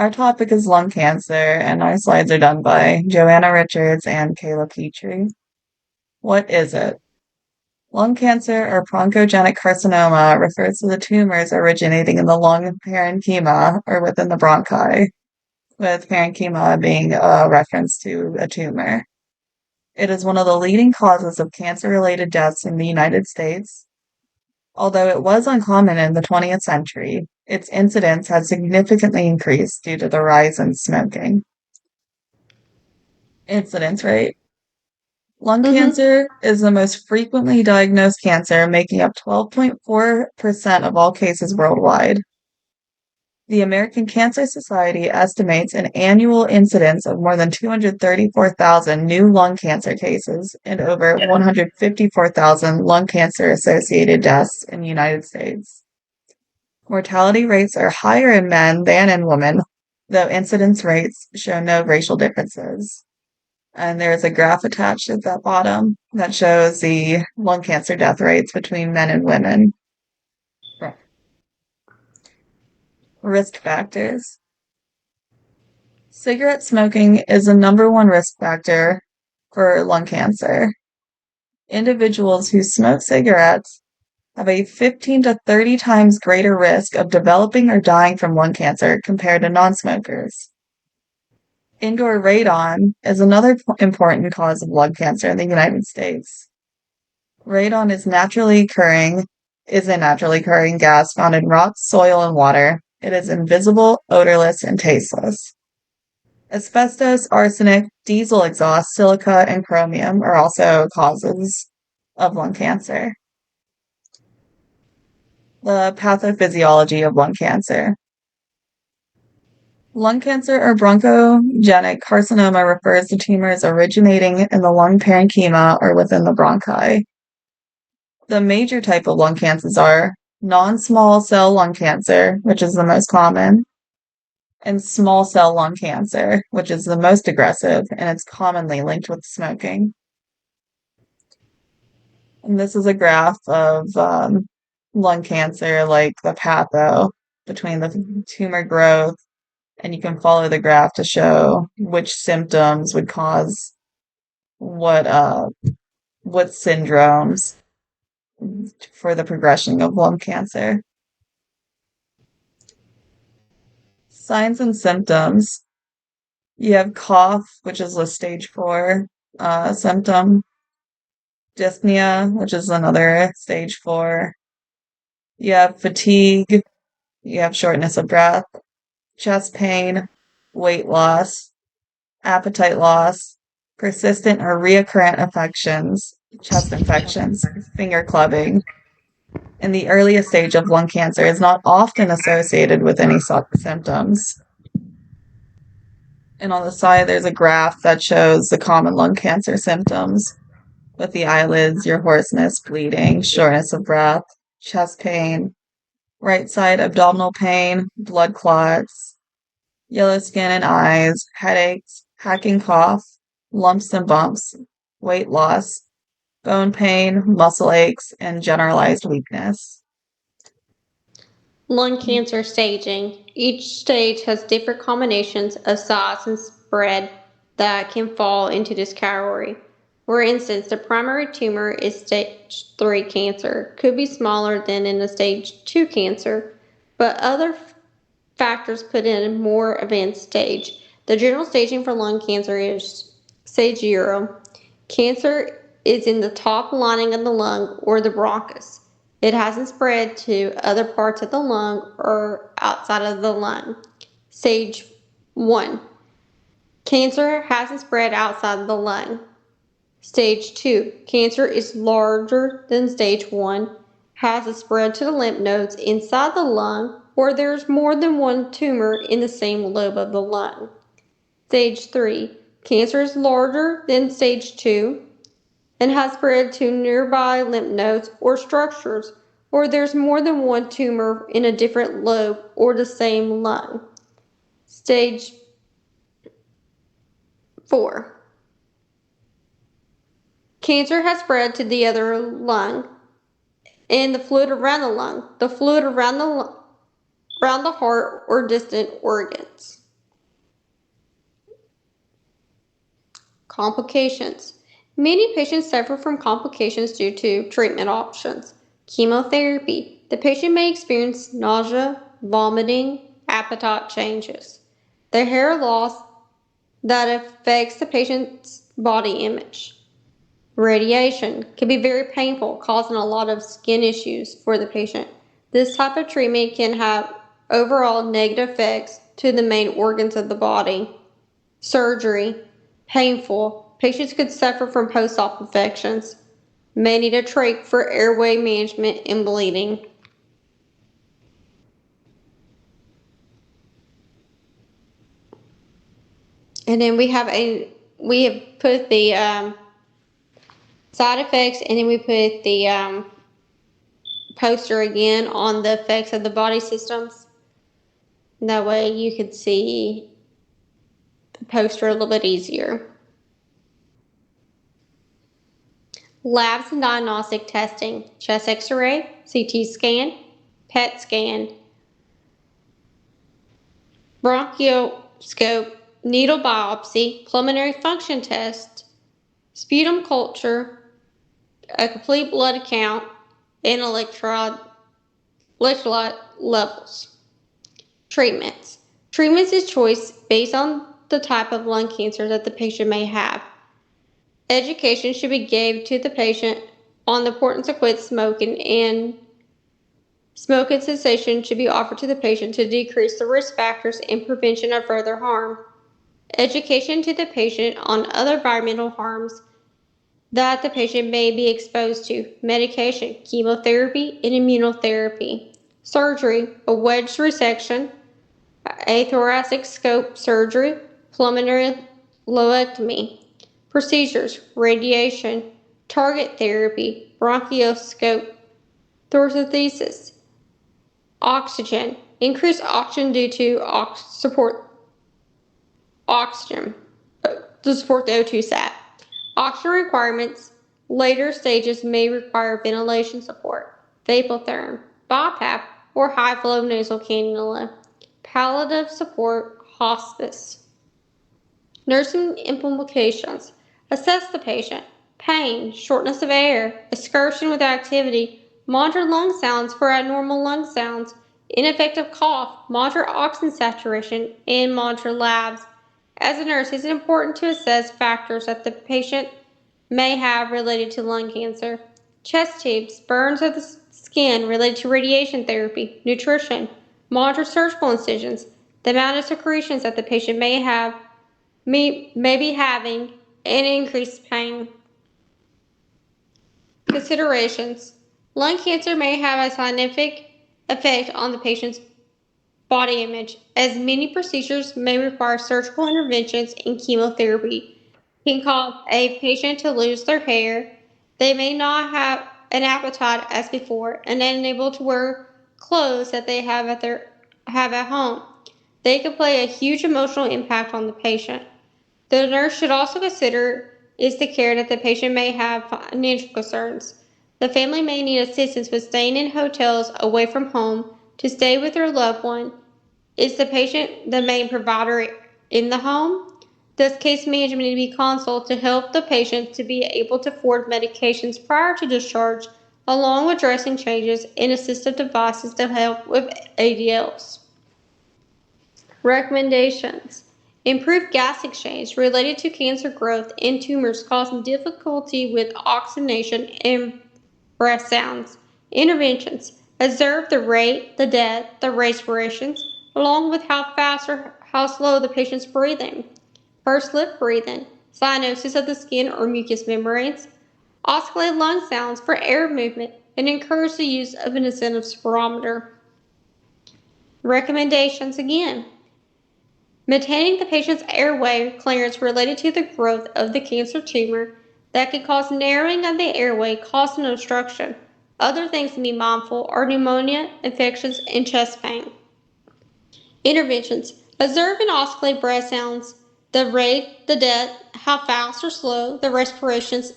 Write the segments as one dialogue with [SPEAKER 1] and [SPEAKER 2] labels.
[SPEAKER 1] Our topic is lung cancer, and our slides are done by Joanna Richards and Kayla Petrey. What is it? Lung cancer or bronchogenic carcinoma refers to the tumors originating in the lung parenchyma or within the bronchi, with parenchyma being a reference to a tumor. It is one of the leading causes of cancer-related deaths in the United States. Although it was uncommon in the 20th century, its incidence has significantly increased due to the rise in smoking. Incidence rate. Lung
[SPEAKER 2] Mm-hmm.
[SPEAKER 1] cancer is the most frequently diagnosed cancer, making up 12.4% of all cases worldwide. The American Cancer Society estimates an annual incidence of more than 234,000 new lung cancer cases and over 154,000 lung cancer associated deaths in the United States. Mortality rates are higher in men than in women, though incidence rates show no racial differences. And there's a graph attached at the bottom that shows the lung cancer death rates between men and women. Risk factors. Cigarette smoking is the number one risk factor for lung cancer. Individuals who smoke cigarettes have a 15 to 30 times greater risk of developing or dying from lung cancer compared to non-smokers. Indoor radon is another important cause of lung cancer in the United States. Radon is a naturally occurring gas found in rocks, soil, and water. It is invisible, odorless, and tasteless. Asbestos, arsenic, diesel exhaust, silica, and chromium are also causes of lung cancer. The pathophysiology of lung cancer. Lung cancer or bronchogenic carcinoma refers to tumors originating in the lung parenchyma or within the bronchi. The major type of lung cancers are non-small cell lung cancer, which is the most common, and small cell lung cancer, which is the most aggressive, and it's commonly linked with smoking. And this is a graph of lung cancer, like the patho between the tumor growth, and you can follow the graph to show which symptoms would cause what what syndromes for the progression of lung cancer. Signs and symptoms. You have cough, which is a stage 4 symptom. Dyspnea, which is another stage 4. You have fatigue. You have shortness of breath, chest pain, weight loss, appetite loss, persistent or recurrent infections, chest infections, finger clubbing. In the earliest stage of lung cancer is not often associated with any symptoms. And on the side, there's a graph that shows the common lung cancer symptoms with the eyelids, your hoarseness, bleeding, shortness of breath, chest pain, right side abdominal pain, blood clots, yellow skin and eyes, headaches, hacking cough, lumps and bumps, weight loss, bone pain, muscle aches, and generalized weakness.
[SPEAKER 2] Lung cancer staging. Each stage has different combinations of size and spread that can fall into this category. For instance, the primary tumor is stage 3 cancer, could be smaller than in a stage 2 cancer, but other factors put in a more advanced stage. The general staging for lung cancer is stage 0. Cancer is in the top lining of the lung or the bronchus. It hasn't spread to other parts of the lung or outside of the lung. Stage 1. Cancer hasn't spread outside of the lung. Stage 2. Cancer is larger than stage 1, has a spread to the lymph nodes inside the lung, or there's more than one tumor in the same lobe of the lung. Stage 3. Cancer is larger than stage 2 and has spread to nearby lymph nodes or structures, or there's more than one tumor in a different lobe or the same lung. Stage 4. Cancer has spread to the other lung and the fluid around the lung, the fluid around the heart or distant organs. Complications. Many patients suffer from complications due to treatment options. Chemotherapy. The patient may experience nausea, vomiting, appetite changes. The hair loss that affects the patient's body image. Radiation can be very painful, causing a lot of skin issues for the patient. This type of treatment can have overall negative effects to the main organs of the body. Surgery, painful. Patients could suffer from post-op infections. May need a trach for airway management and bleeding. And then we have put the side effects, and then we put the poster again on the effects of the body systems. That way you could see the poster a little bit easier. Labs and diagnostic testing: chest x-ray, CT scan, PET scan, bronchoscope, needle biopsy, pulmonary function test, sputum culture, a complete blood count, and electrolyte levels. Treatments. Treatments is choice based on the type of lung cancer that the patient may have. Education should be given to the patient on the importance of quit smoking, and smoking cessation should be offered to the patient to decrease the risk factors and prevention of further harm. Education to the patient on other environmental harms that the patient may be exposed to: medication, chemotherapy, and immunotherapy. Surgery: a wedge resection, a thoracic scope surgery, pulmonary lobectomy. Procedures: radiation, target therapy, bronchoscope, thoracentesis. Oxygen: increased oxygen due to support oxygen to support the O2 sat. Oxygen requirements: later stages may require ventilation support, vapotherm, BiPAP, or high flow nasal cannula. Palliative support, hospice. Nursing implications: assess the patient. Pain, shortness of air, excursion with activity, monitor lung sounds for abnormal lung sounds, ineffective cough, monitor oxygen saturation, and monitor labs. As a nurse, it is important to assess factors that the patient may have related to lung cancer: chest tubes, burns of the skin related to radiation therapy, nutrition, monitor surgical incisions, the amount of secretions that the patient may be having, and increased pain. Considerations: lung cancer may have a significant effect on the patient's body image, as many procedures may require surgical interventions, and chemotherapy can cause a patient to lose their hair. They may not have an appetite as before, and unable to wear clothes that they have at home. They can play a huge emotional impact on the patient. The nurse should also consider is the care that the patient may have financial concerns. The family may need assistance with staying in hotels away from home to stay with their loved one. Is the patient the main provider in the home? Does case management need to be consulted to help the patient to be able to afford medications prior to discharge, along with dressing changes and assistive devices to help with ADLs? Recommendations: improve gas exchange related to cancer growth and tumors causing difficulty with oxygenation and breath sounds. Interventions: observe the rate, the depth, the respirations, along with how fast or how slow the patient's breathing. Pursed lip breathing, cyanosis of the skin or mucous membranes, oscillate lung sounds for air movement, and encourage the use of an incentive spirometer. Recommendations again: maintaining the patient's airway clearance related to the growth of the cancer tumor that can cause narrowing of the airway, causing obstruction. Other things to be mindful are pneumonia, infections, and chest pain. Interventions: observe and oscillate breath sounds, the rate, the depth, how fast or slow, the respirations,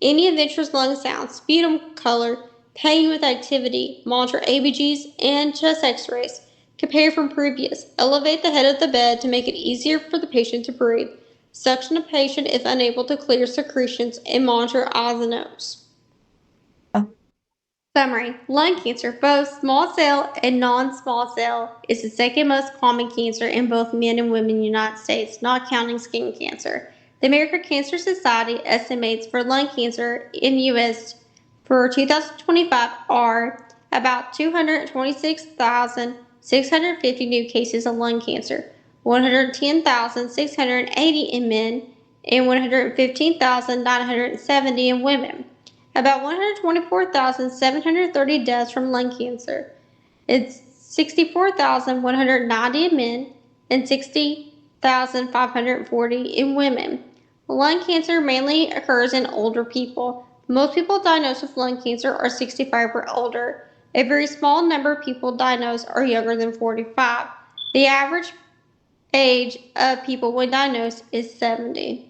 [SPEAKER 2] any adventurous lung sounds, sputum color, pain with activity, monitor ABGs and chest x-rays. Compare from previous. Elevate the head of the bed to make it easier for the patient to breathe. Suction of patient is unable to clear secretions and monitor eyes and nose. Summary: lung cancer, both small cell and non small cell, is the second most common cancer in both men and women in the United States, not counting skin cancer. The American Cancer Society estimates for lung cancer in the U.S. for 2025 are about 226,650 new cases of lung cancer, 110,680 in men, and 115,970 in women. About 124,730 deaths from lung cancer. It's 64,190 in men and 60,540 in women. Lung cancer mainly occurs in older people. Most people diagnosed with lung cancer are 65 or older. A very small number of people diagnosed are younger than 45. The average age of people when diagnosed is 70.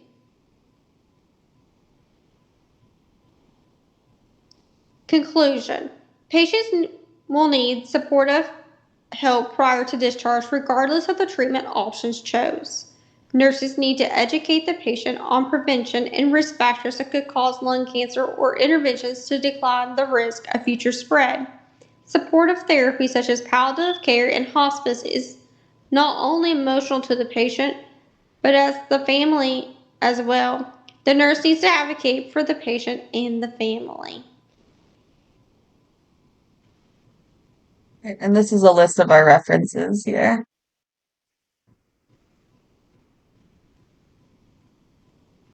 [SPEAKER 2] Conclusion: patients will need supportive help prior to discharge, regardless of the treatment options chose. Nurses need to educate the patient on prevention and risk factors that could cause lung cancer or interventions to decline the risk of future spread. Supportive therapy such as palliative care and hospice is not only emotional to the patient, but as the family as well. The nurse needs to advocate for the patient and the family.
[SPEAKER 1] And this is a list of our references here.